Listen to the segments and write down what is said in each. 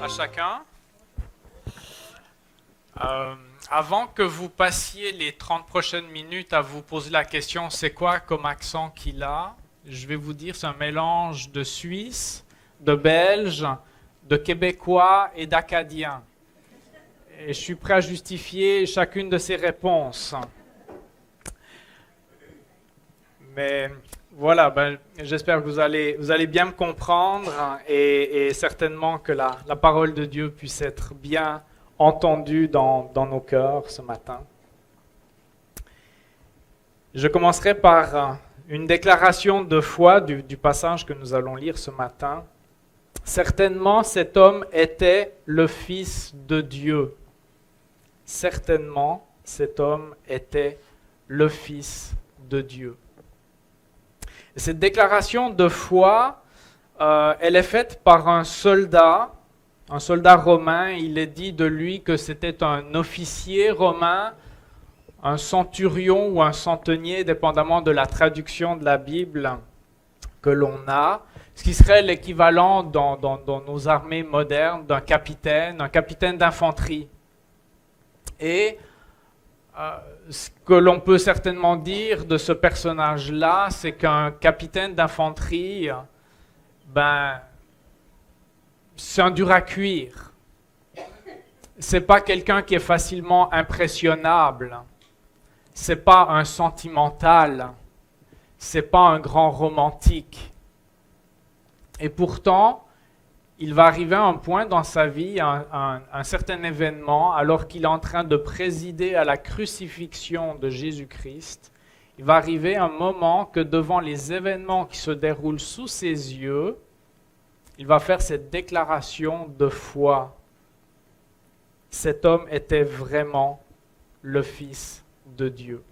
à chacun. Avant que vous passiez les 30 prochaines minutes à vous poser la question c'est quoi comme accent qu'il a, je vais vous dire c'est un mélange de Suisse, de Belge, de Québécois et d'Acadien. Et je suis prêt à justifier chacune de ces réponses. Mais voilà, j'espère que vous allez bien me comprendre et certainement que la parole de Dieu puisse être bien entendue dans nos cœurs ce matin. Je commencerai par une déclaration de foi du passage que nous allons lire ce matin. Certainement, cet homme était le Fils de Dieu. Certainement, cet homme était le Fils de Dieu. Cette déclaration de foi, elle est faite par un soldat romain. Il est dit de lui que c'était un officier romain, un centurion ou un centenier, dépendamment de la traduction de la Bible que l'on a, ce qui serait l'équivalent dans nos armées modernes d'un capitaine, un capitaine d'infanterie. Et ce que l'on peut certainement dire de ce personnage-là, c'est qu'un capitaine d'infanterie, c'est un dur à cuire. C'est pas quelqu'un qui est facilement impressionnable. C'est pas un sentimental. C'est pas un grand romantique. Et pourtant, il va arriver à un point dans sa vie, un certain événement, alors qu'il est en train de présider à la crucifixion de Jésus-Christ. Il va arriver un moment que devant les événements qui se déroulent sous ses yeux, il va faire cette déclaration de foi. Cet homme était vraiment le Fils de Dieu.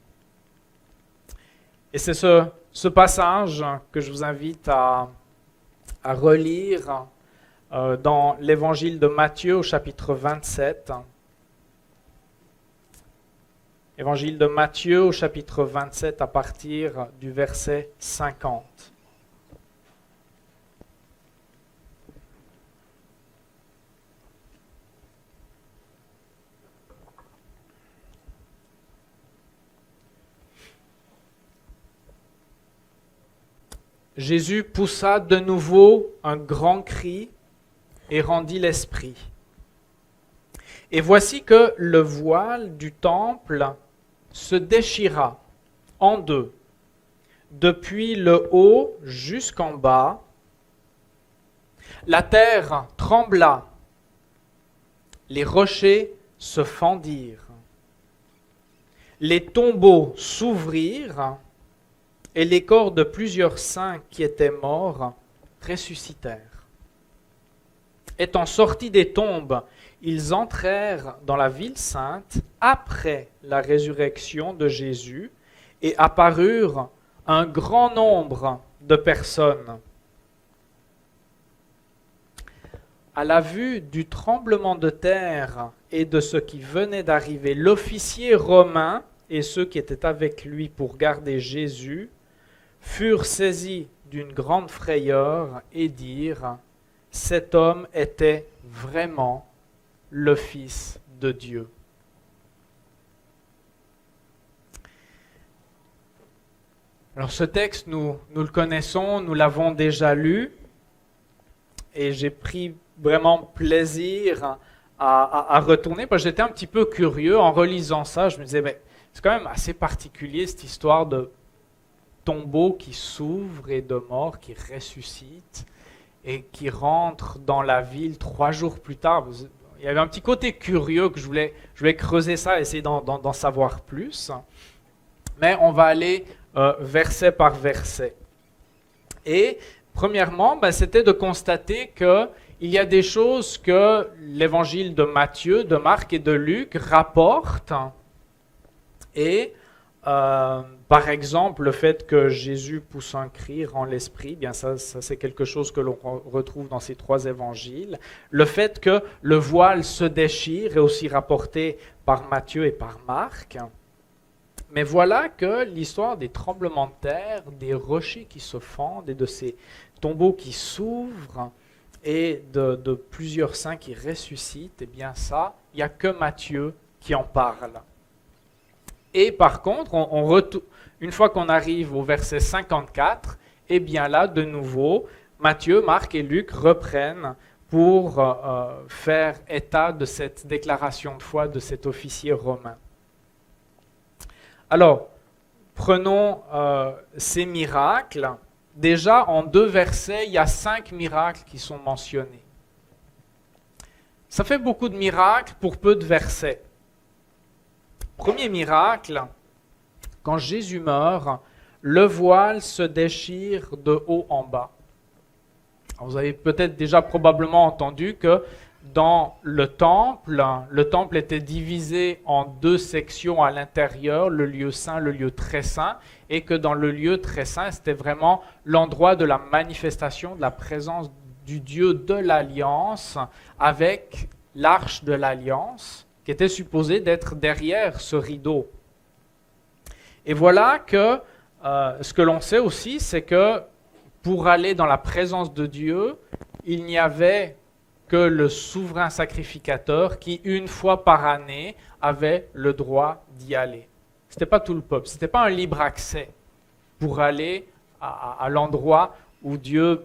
Et c'est ce passage que je vous invite à relire dans l'évangile de Matthieu au chapitre 27. Évangile de Matthieu au chapitre 27 à partir du verset 50. Jésus poussa de nouveau un grand cri et rendit l'esprit. Et voici que le voile du temple se déchira en deux, depuis le haut jusqu'en bas. La terre trembla, les rochers se fendirent, les tombeaux s'ouvrirent, et les corps de plusieurs saints qui étaient morts ressuscitèrent. Étant sortis des tombes, ils entrèrent dans la ville sainte après la résurrection de Jésus et apparurent un grand nombre de personnes. À la vue du tremblement de terre et de ce qui venait d'arriver, l'officier romain et ceux qui étaient avec lui pour garder Jésus furent saisis d'une grande frayeur et dirent : cet homme était vraiment le Fils de Dieu. Alors ce texte, nous le connaissons, nous l'avons déjà lu, et j'ai pris vraiment plaisir à retourner, parce que j'étais un petit peu curieux en relisant ça. Je me disais, c'est quand même assez particulier cette histoire de tombeaux qui s'ouvrent et de morts qui ressuscitent et qui rentrent dans la ville 3 jours plus tard. Il y avait un petit côté curieux que je voulais creuser ça, essayer d'en savoir plus. Mais on va aller verset par verset. Et premièrement, c'était de constater qu'il y a des choses que l'évangile de Matthieu, de Marc et de Luc rapportent. Et par exemple, le fait que Jésus pousse un cri, rend l'esprit, bien ça c'est quelque chose que l'on retrouve dans ces 3 évangiles. Le fait que le voile se déchire est aussi rapporté par Matthieu et par Marc. Mais voilà que l'histoire des tremblements de terre, des rochers qui se fendent et de ces tombeaux qui s'ouvrent et de plusieurs saints qui ressuscitent, eh bien ça, il n'y a que Matthieu qui en parle. Et par contre, une fois qu'on arrive au verset 54, eh bien là, de nouveau, Matthieu, Marc et Luc reprennent pour faire état de cette déclaration de foi de cet officier romain. Alors, prenons ces miracles. Déjà, en 2 versets, il y a 5 miracles qui sont mentionnés. Ça fait beaucoup de miracles pour peu de versets. Premier miracle, quand Jésus meurt, le voile se déchire de haut en bas. Alors, vous avez peut-être déjà probablement entendu que dans le temple était divisé en 2 sections à l'intérieur, le lieu saint, le lieu très saint, et que dans le lieu très saint, c'était vraiment l'endroit de la manifestation de la présence du Dieu de l'Alliance avec l'arche de l'Alliance, qui était supposée d'être derrière ce rideau. Et voilà que ce que l'on sait aussi, c'est que pour aller dans la présence de Dieu, il n'y avait que le souverain sacrificateur qui, une fois par année, avait le droit d'y aller. Ce n'était pas tout le peuple, ce n'était pas un libre accès pour aller à l'endroit où Dieu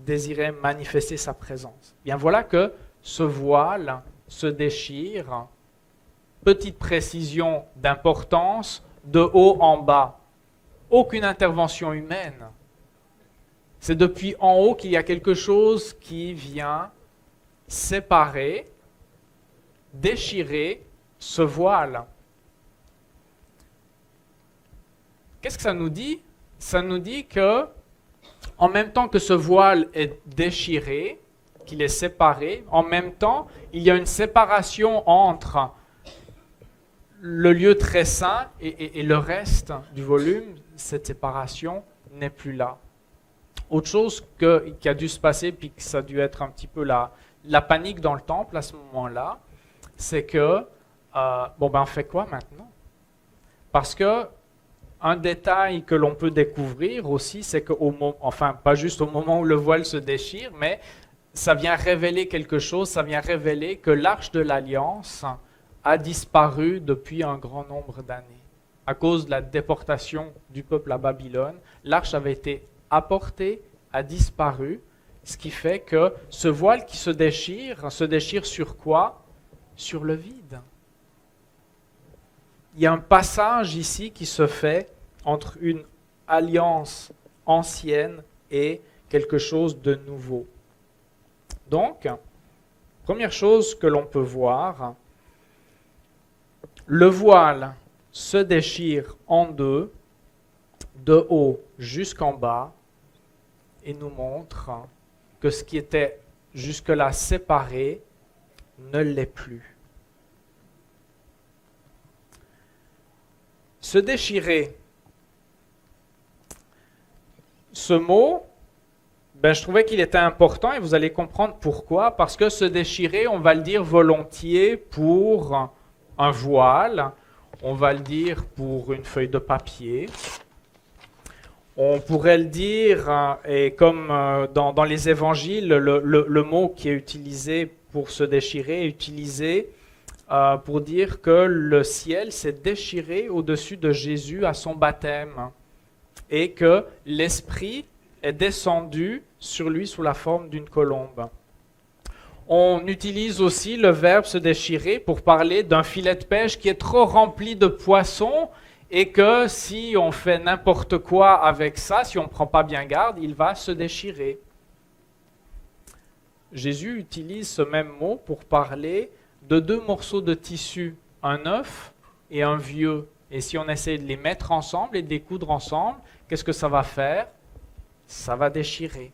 désirait manifester sa présence. Bien voilà que ce voile se déchire, petite précision d'importance, de haut en bas. Aucune intervention humaine. C'est depuis en haut qu'il y a quelque chose qui vient séparer, déchirer ce voile. Qu'est-ce que ça nous dit? Ça nous dit que, en même temps que ce voile est déchiré, qu'il est séparé, en même temps, il y a une séparation entre le lieu très saint et le reste du volume. Cette séparation n'est plus là. Autre chose qui a dû se passer, puis que ça a dû être un petit peu la panique dans le temple à ce moment-là, c'est que, on fait quoi maintenant? Parce que un détail que l'on peut découvrir aussi, c'est pas juste au moment où le voile se déchire, mais ça vient révéler quelque chose, ça vient révéler que l'arche de l'Alliance a disparu depuis un grand nombre d'années. À cause de la déportation du peuple à Babylone, l'arche avait été apporté, a disparu, ce qui fait que ce voile qui se déchire sur quoi? Sur le vide. Il y a un passage ici qui se fait entre une alliance ancienne et quelque chose de nouveau. Donc, première chose que l'on peut voir, le voile se déchire en 2, de haut jusqu'en bas, et nous montre que ce qui était jusque-là séparé ne l'est plus. Se déchirer. Ce mot, je trouvais qu'il était important et vous allez comprendre pourquoi. Parce que se déchirer, on va le dire volontiers pour un voile, on va le dire pour une feuille de papier. On pourrait le dire, et comme dans les évangiles, le mot qui est utilisé pour se déchirer est utilisé pour dire que le ciel s'est déchiré au-dessus de Jésus à son baptême et que l'Esprit est descendu sur lui sous la forme d'une colombe. On utilise aussi le verbe se déchirer pour parler d'un filet de pêche qui est trop rempli de poissons et que si on fait n'importe quoi avec ça, si on ne prend pas bien garde, il va se déchirer. Jésus utilise ce même mot pour parler de 2 morceaux de tissu, un neuf et un vieux. Et si on essaie de les mettre ensemble et de les coudre ensemble, qu'est-ce que ça va faire? Ça va déchirer.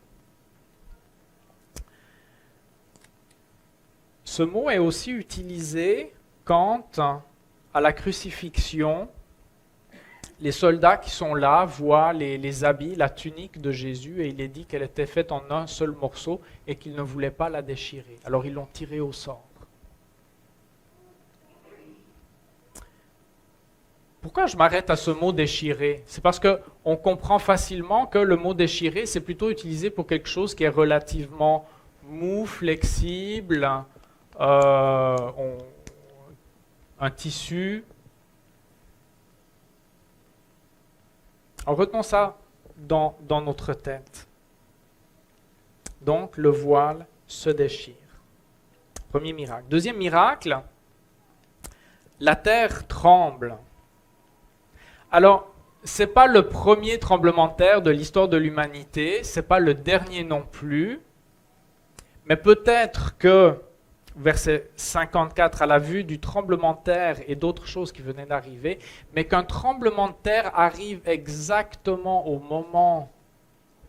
Ce mot est aussi utilisé quand, à la crucifixion, les soldats qui sont là voient les habits, la tunique de Jésus, et il est dit qu'elle était faite en un seul morceau et qu'ils ne voulaient pas la déchirer. Alors ils l'ont tirée au sort. Pourquoi je m'arrête à ce mot déchirer? C'est parce qu'on comprend facilement que le mot déchirer, c'est plutôt utilisé pour quelque chose qui est relativement mou, flexible, un tissu. Alors retenons ça dans notre tête. Donc le voile se déchire. Premier miracle. Deuxième miracle, la terre tremble. Alors, ce n'est pas le premier tremblement de terre de l'histoire de l'humanité, ce n'est pas le dernier non plus, mais peut-être que, verset 54, à la vue du tremblement de terre et d'autres choses qui venaient d'arriver, mais qu'un tremblement de terre arrive exactement au moment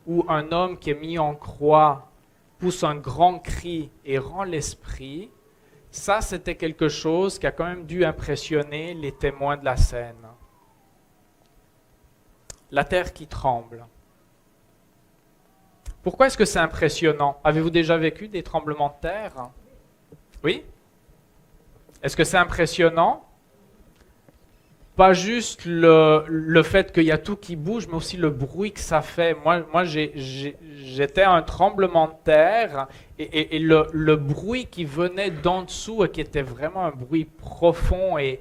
où un homme qui est mis en croix pousse un grand cri et rend l'esprit, ça c'était quelque chose qui a quand même dû impressionner les témoins de la scène. La terre qui tremble. Pourquoi est-ce que c'est impressionnant? Avez-vous déjà vécu des tremblements de terre? Oui? Est-ce que c'est impressionnant? Pas juste le fait qu'il y a tout qui bouge, mais aussi le bruit que ça fait. Moi j'étais à un tremblement de terre et le bruit qui venait d'en dessous et qui était vraiment un bruit profond et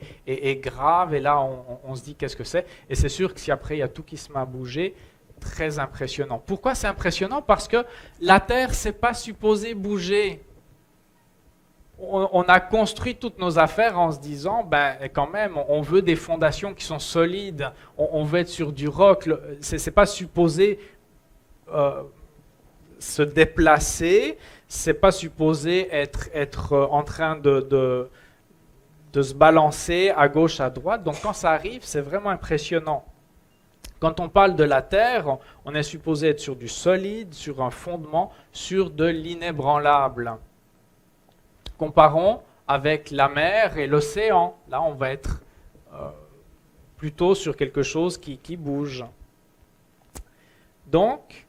grave. Et là, on se dit qu'est-ce que c'est? Et c'est sûr que si après il y a tout qui se met à bouger, très impressionnant. Pourquoi c'est impressionnant? Parce que la terre, c'est pas supposé bouger. On a construit toutes nos affaires en se disant, ben quand même, on veut des fondations qui sont solides, on veut être sur du roc, c'est pas supposé se déplacer, c'est pas supposé être en train de se balancer à gauche, à droite, donc quand ça arrive, c'est vraiment impressionnant. Quand on parle de la terre, on est supposé être sur du solide, sur un fondement, sur de l'inébranlable. Comparons avec la mer et l'océan. Là, on va être plutôt sur quelque chose qui bouge. Donc,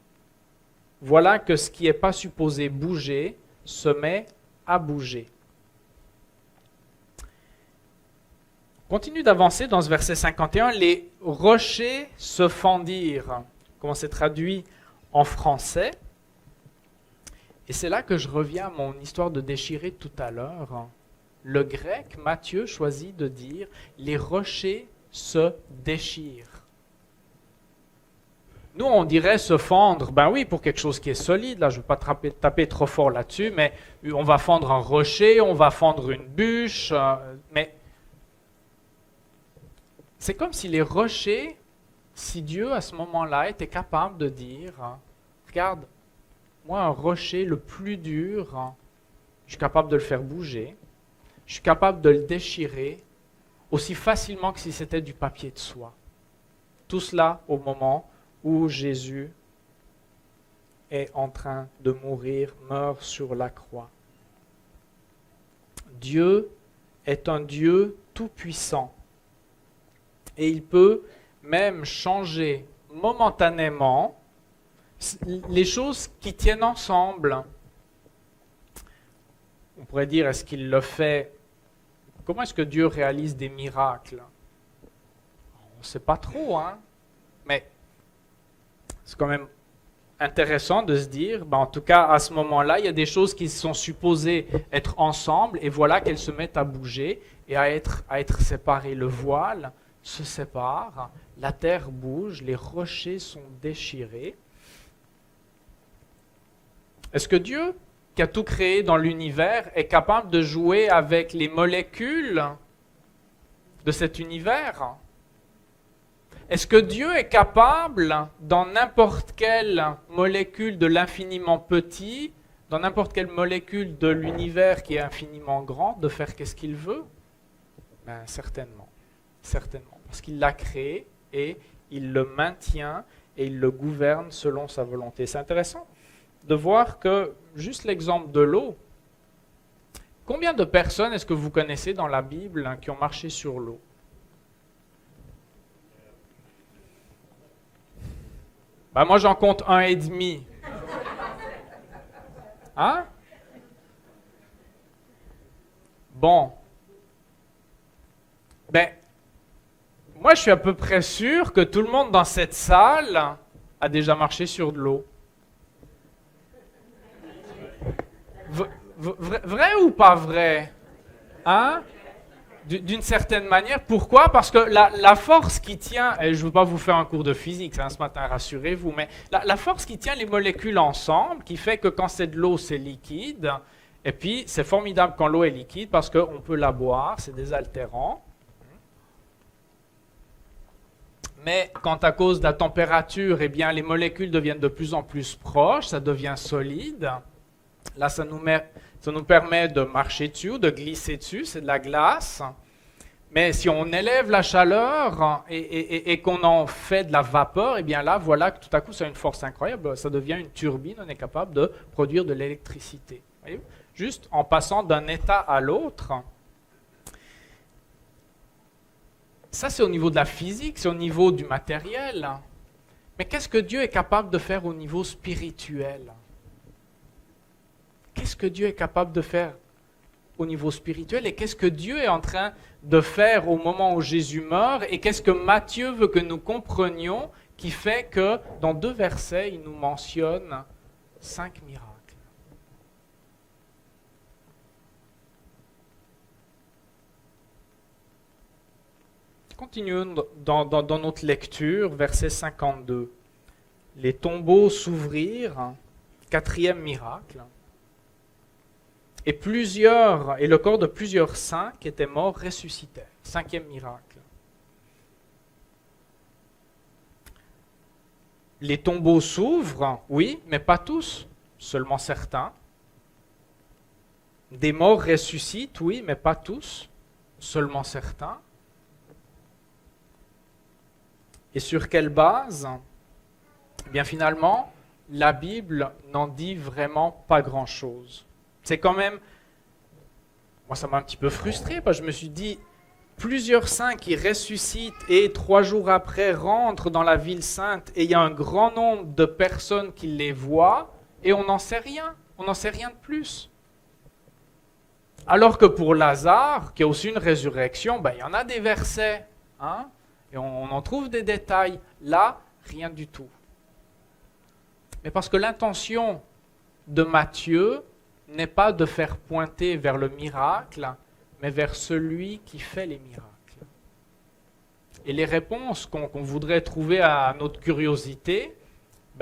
voilà que ce qui n'est pas supposé bouger se met à bouger. Continue d'avancer dans ce verset 51. Les rochers se fendirent. Comment c'est traduit en français? Et c'est là que je reviens à mon histoire de déchirer tout à l'heure. Le grec, Matthieu, choisit de dire « les rochers se déchirent ». Nous, on dirait se fendre, ben oui, pour quelque chose qui est solide, là je ne veux pas taper trop fort là-dessus, mais on va fendre un rocher, on va fendre une bûche, mais c'est comme si les rochers, si Dieu à ce moment-là était capable de dire « regarde, moi, un rocher le plus dur, je suis capable de le faire bouger. Je suis capable de le déchirer aussi facilement que si c'était du papier de soie. » Tout cela au moment où Jésus est en train de mourir, meurt sur la croix. Dieu est un Dieu tout-puissant. Et il peut même changer momentanément les choses qui tiennent ensemble. On pourrait dire, est-ce qu'il le fait? Comment est-ce que Dieu réalise des miracles? On ne sait pas trop, mais c'est quand même intéressant de se dire, en tout cas à ce moment-là, il y a des choses qui sont supposées être ensemble, et voilà qu'elles se mettent à bouger et à être séparées. Le voile se sépare, la terre bouge, les rochers sont déchirés. Est-ce que Dieu, qui a tout créé dans l'univers, est capable de jouer avec les molécules de cet univers? Est-ce que Dieu est capable, dans n'importe quelle molécule de l'infiniment petit, dans n'importe quelle molécule de l'univers qui est infiniment grand, de faire qu'est-ce qu'il veut? Ben, certainement. Certainement. Parce qu'il l'a créé et il le maintient et il le gouverne selon sa volonté. C'est intéressant de voir que, juste l'exemple de l'eau, combien de personnes est-ce que vous connaissez dans la Bible qui ont marché sur l'eau? Ben moi j'en compte 1,5. Hein? Bon. Ben, moi, je suis à peu près sûr que tout le monde dans cette salle a déjà marché sur de l'eau. Vrai ou pas vrai? Hein? D'une certaine manière. Pourquoi? Parce que la force qui tient, et je ne veux pas vous faire un cours de physique hein, ce matin, rassurez-vous, mais la force qui tient les molécules ensemble, qui fait que quand c'est de l'eau, c'est liquide, et puis c'est formidable quand l'eau est liquide parce qu'on peut la boire, c'est désaltérant. Mais quand à cause de la température, eh bien, les molécules deviennent de plus en plus proches, ça devient solide, là ça nous permet de marcher dessus, de glisser dessus, c'est de la glace. Mais si on élève la chaleur et qu'on en fait de la vapeur, eh bien là, voilà que tout à coup, ça a une force incroyable. Ça devient une turbine, on est capable de produire de l'électricité. Voyez? Juste en passant d'un état à l'autre. Ça, c'est au niveau de la physique, c'est au niveau du matériel. Mais qu'est-ce que Dieu est capable de faire au niveau spirituel? Qu'est-ce que Dieu est capable de faire au niveau spirituel et qu'est-ce que Dieu est en train de faire au moment où Jésus meurt et qu'est-ce que Matthieu veut que nous comprenions qui fait que dans 2 versets, il nous mentionne 5 miracles. Continuons dans notre lecture, verset 52. Les tombeaux s'ouvrirent, 4e miracle. Et le corps de plusieurs saints qui étaient morts ressuscitèrent. 5e miracle. Les tombeaux s'ouvrent, oui, mais pas tous, seulement certains. Des morts ressuscitent, oui, mais pas tous, seulement certains. Et sur quelle base? Eh bien finalement, la Bible n'en dit vraiment pas grand-chose. C'est quand même, moi ça m'a un petit peu frustré, parce que je me suis dit, plusieurs saints qui ressuscitent et 3 jours après rentrent dans la ville sainte et il y a un grand nombre de personnes qui les voient et on n'en sait rien, on n'en sait rien de plus. Alors que pour Lazare, qui a aussi une résurrection, il y en a des versets, hein, et on en trouve des détails. Là, rien du tout. Mais parce que l'intention de Matthieu n'est pas de faire pointer vers le miracle, mais vers celui qui fait les miracles. Et les réponses qu'on voudrait trouver à notre curiosité,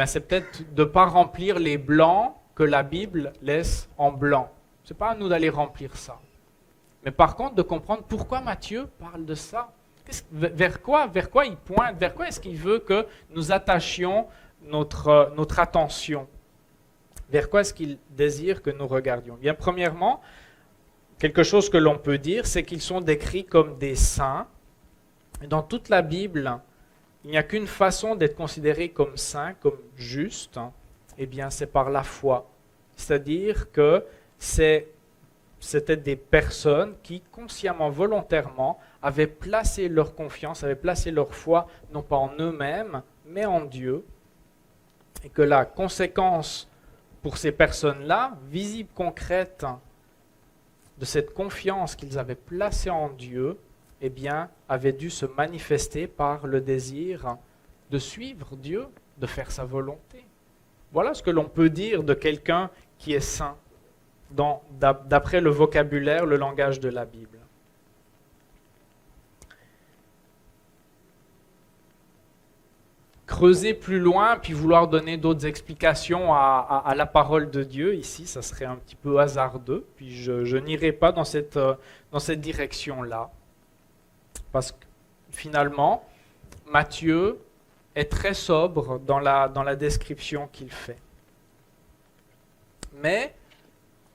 c'est peut-être de ne pas remplir les blancs que la Bible laisse en blanc. Ce n'est pas à nous d'aller remplir ça. Mais par contre, de comprendre pourquoi Matthieu parle de ça. Vers quoi il pointe? Vers quoi est-ce qu'il veut que nous attachions notre attention? Vers quoi est-ce qu'il désire que nous regardions? Bien, premièrement, quelque chose que l'on peut dire, c'est qu'ils sont décrits comme des saints. Et dans toute la Bible, il n'y a qu'une façon d'être considéré comme saint, comme juste. Eh bien, c'est par la foi. C'est-à-dire que c'était des personnes qui, consciemment, volontairement, avaient placé leur confiance, avaient placé leur foi, non pas en eux-mêmes, mais en Dieu. Et que la conséquence pour ces personnes-là, visible, concrète, de cette confiance qu'ils avaient placée en Dieu, eh bien, avait dû se manifester par le désir de suivre Dieu, de faire sa volonté. Voilà ce que l'on peut dire de quelqu'un qui est saint, d'après le vocabulaire, le langage de la Bible. Creuser plus loin, puis vouloir donner d'autres explications à la parole de Dieu, ici, ça serait un petit peu hasardeux, puis je n'irai pas dans cette direction-là. Parce que finalement, Matthieu est très sobre dans la description qu'il fait. Mais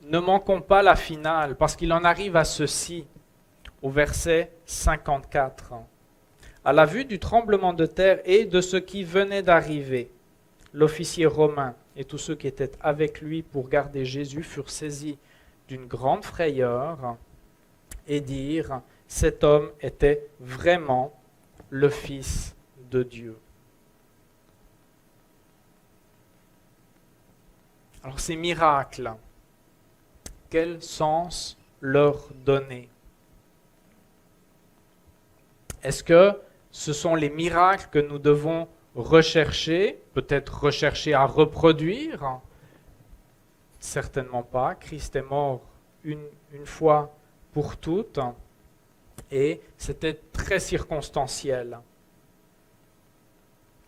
ne manquons pas la finale, parce qu'il en arrive à ceci, au verset 54. À la vue du tremblement de terre et de ce qui venait d'arriver, l'officier romain et tous ceux qui étaient avec lui pour garder Jésus furent saisis d'une grande frayeur et dirent « Cet homme était vraiment le Fils de Dieu. » Alors ces miracles, quel sens leur donner? Est-ce que ce sont les miracles que nous devons rechercher, peut-être rechercher à reproduire. Certainement pas. Christ est mort une fois pour toutes et c'était très circonstanciel.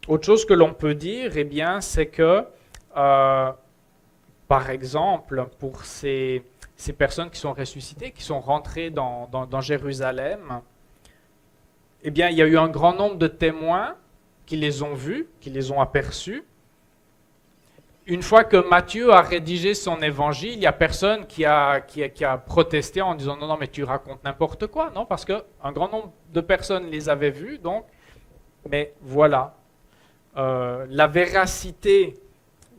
Autre chose que l'on peut dire, eh bien, c'est que, par exemple, pour ces personnes qui sont ressuscitées, qui sont rentrées dans Jérusalem, eh bien, il y a eu un grand nombre de témoins qui les ont vus, qui les ont aperçus. Une fois que Matthieu a rédigé son évangile, il n'y a personne qui a protesté en disant non, mais tu racontes n'importe quoi, non, parce qu'un grand nombre de personnes les avaient vus, donc, mais voilà. La véracité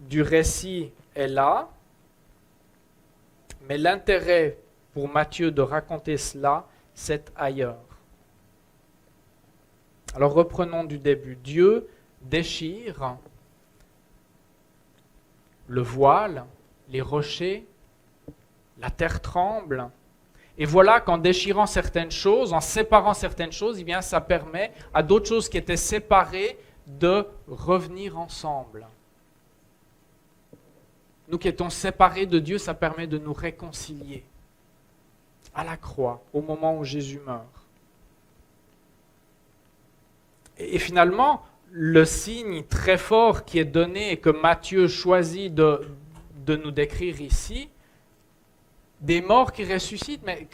du récit est là, mais l'intérêt pour Matthieu de raconter cela, c'est ailleurs. Alors reprenons du début. Dieu déchire le voile, les rochers, la terre tremble. Et voilà qu'en déchirant certaines choses, en séparant certaines choses, eh bien, ça permet à d'autres choses qui étaient séparées de revenir ensemble. Nous qui étions séparés de Dieu, ça permet de nous réconcilier à la croix, au moment où Jésus meurt. Et finalement, le signe très fort qui est donné et que Matthieu choisit de nous décrire ici, des morts qui ressuscitent, mais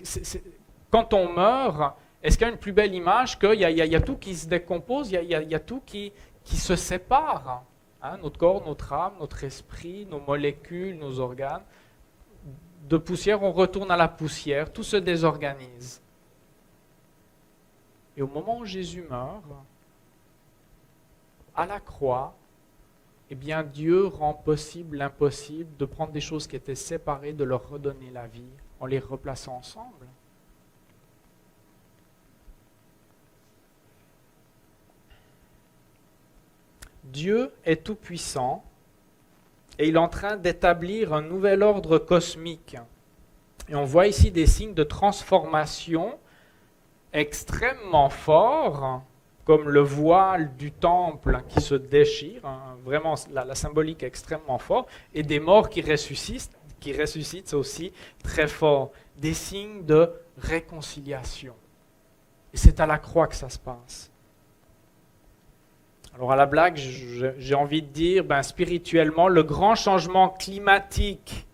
quand on meurt, est-ce qu'il y a une plus belle image qu'il y a tout qui se décompose, il y a tout qui se sépare, hein, notre corps, notre âme, notre esprit, nos molécules, nos organes. De poussière, on retourne à la poussière, tout se désorganise. Et au moment où Jésus meurt, à la croix, eh bien Dieu rend possible l'impossible de prendre des choses qui étaient séparées, de leur redonner la vie en les replaçant ensemble. Dieu est tout-puissant et il est en train d'établir un nouvel ordre cosmique. Et on voit ici des signes de transformation extrêmement forts, comme le voile du temple qui se déchire, hein, vraiment la symbolique est extrêmement forte, et des morts qui ressuscitent, c'est aussi très fort. Des signes de réconciliation. Et c'est à la croix que ça se passe. Alors à la blague, j'ai envie de dire, spirituellement, le grand changement climatique,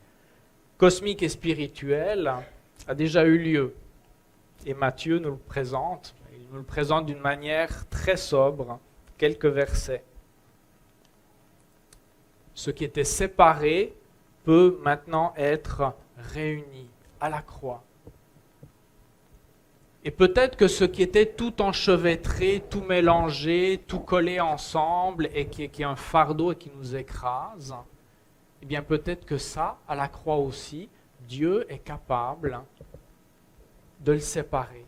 cosmique et spirituel a déjà eu lieu. Et Matthieu nous le présente. Il nous le présente d'une manière très sobre, quelques versets. Ce qui était séparé peut maintenant être réuni à la croix. Et peut-être que ce qui était tout enchevêtré, tout mélangé, tout collé ensemble et qui est un fardeau et qui nous écrase, eh bien peut-être que ça, à la croix aussi, Dieu est capable de le séparer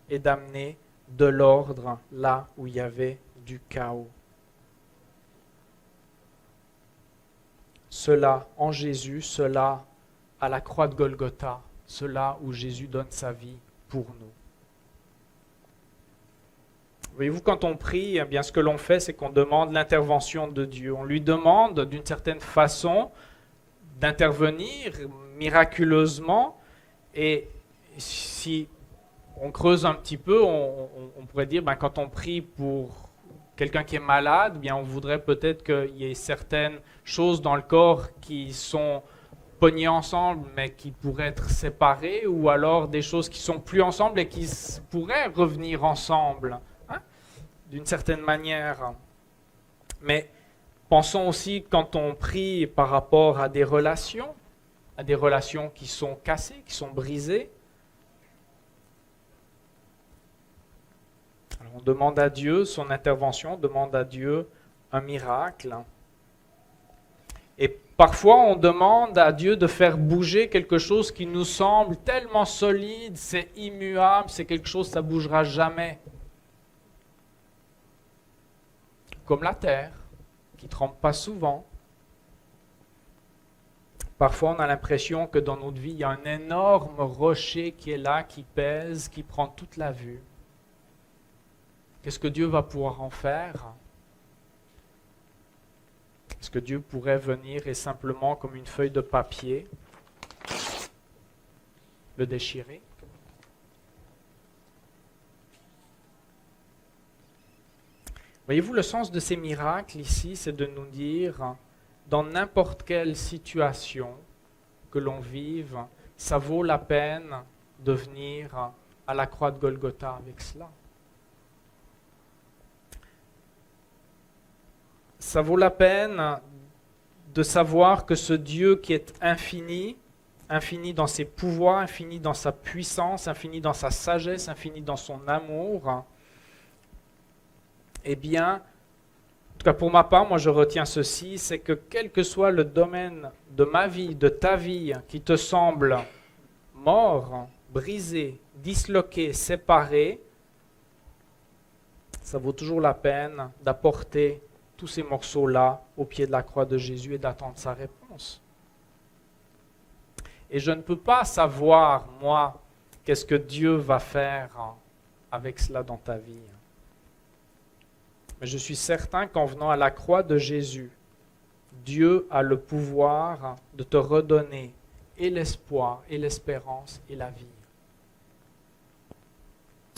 et d'amener de l'ordre là où il y avait du chaos. Cela en Jésus, cela à la croix de Golgotha, cela où Jésus donne sa vie pour nous. Voyez-vous, quand on prie, eh bien, ce que l'on fait, c'est qu'on demande l'intervention de Dieu. On lui demande, d'une certaine façon, d'intervenir miraculeusement. Et si on creuse un petit peu, on pourrait dire, quand on prie pour quelqu'un qui est malade, eh bien, on voudrait peut-être qu'il y ait certaines choses dans le corps qui sont pognées ensemble, mais qui pourraient être séparées, ou alors des choses qui sont plus ensemble et qui pourraient revenir ensemble. D'une certaine manière. Mais pensons aussi quand on prie par rapport à des relations qui sont cassées, qui sont brisées. Alors on demande à Dieu son intervention, on demande à Dieu un miracle. Et parfois on demande à Dieu de faire bouger quelque chose qui nous semble tellement solide, c'est immuable, c'est quelque chose, ça ne bougera jamais. Comme la terre, qui ne tremble pas souvent. Parfois, on a l'impression que dans notre vie, il y a un énorme rocher qui est là, qui pèse, qui prend toute la vue. qu'est-ce que Dieu va pouvoir en faire? Est-ce que Dieu pourrait venir et simplement, comme une feuille de papier, le déchirer? Voyez-vous, le sens de ces miracles ici, c'est de nous dire, dans n'importe quelle situation que l'on vive, ça vaut la peine de venir à la croix de Golgotha avec cela. Ça vaut la peine de savoir que ce Dieu qui est infini, infini dans ses pouvoirs, infini dans sa puissance, infini dans sa sagesse, infini dans son amour, eh bien, en tout cas pour ma part, moi je retiens ceci, c'est que quel que soit le domaine de ma vie, de ta vie, qui te semble mort, brisé, disloqué, séparé, ça vaut toujours la peine d'apporter tous ces morceaux-là au pied de la croix de Jésus et d'attendre sa réponse. Et je ne peux pas savoir, moi, qu'est-ce que Dieu va faire avec cela dans ta vie. Mais je suis certain qu'en venant à la croix de Jésus, Dieu a le pouvoir de te redonner et l'espoir, et l'espérance, et la vie.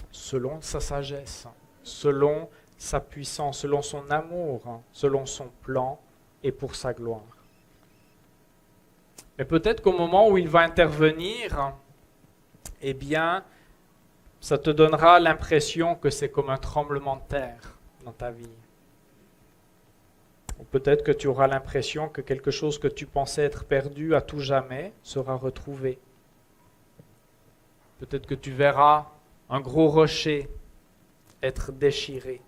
Selon sa sagesse, selon sa puissance, selon son amour, selon son plan et pour sa gloire. Mais peut-être qu'au moment où il va intervenir, eh bien, ça te donnera l'impression que c'est comme un tremblement de terre dans ta vie. Ou peut-être que tu auras l'impression que quelque chose que tu pensais être perdu à tout jamais sera retrouvé. Peut-être que tu verras un gros rocher être déchiré.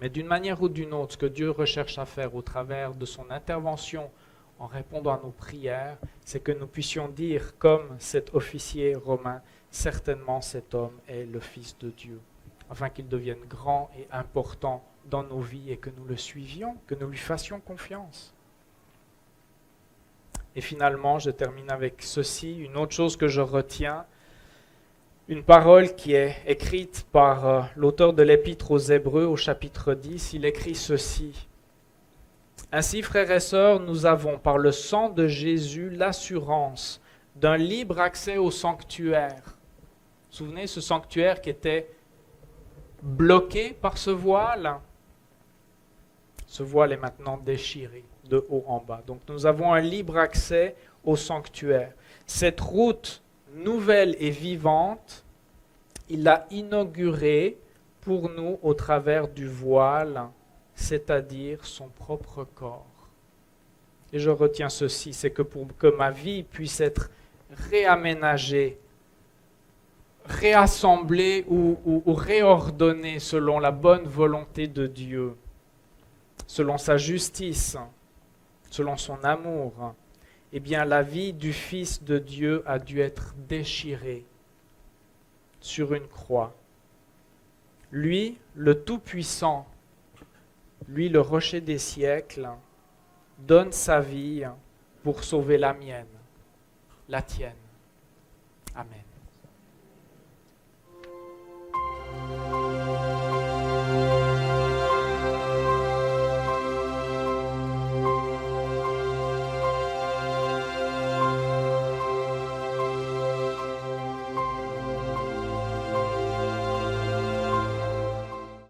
Mais d'une manière ou d'une autre, ce que Dieu recherche à faire au travers de son intervention en répondant à nos prières, c'est que nous puissions dire, comme cet officier romain, certainement cet homme est le Fils de Dieu, afin qu'il devienne grand et important dans nos vies et que nous le suivions, que nous lui fassions confiance. Et finalement, je termine avec ceci, une autre chose que je retiens, une parole qui est écrite par l'auteur de l'Épître aux Hébreux au chapitre 10, il écrit ceci. Ainsi, frères et sœurs, nous avons par le sang de Jésus l'assurance d'un libre accès au sanctuaire. Vous vous souvenez, ce sanctuaire qui était bloqué par ce voile? Ce voile est maintenant déchiré de haut en bas. Donc nous avons un libre accès au sanctuaire. Cette route nouvelle et vivante, il l'a inaugurée pour nous au travers du voile, c'est-à-dire son propre corps. Et je retiens ceci, c'est que pour que ma vie puisse être réaménagée, réassemblée ou réordonnée selon la bonne volonté de Dieu, selon sa justice, selon son amour, eh bien la vie du Fils de Dieu a dû être déchirée sur une croix. Lui, le Tout-Puissant, lui, le rocher des siècles, donne sa vie pour sauver la mienne, la tienne. Amen.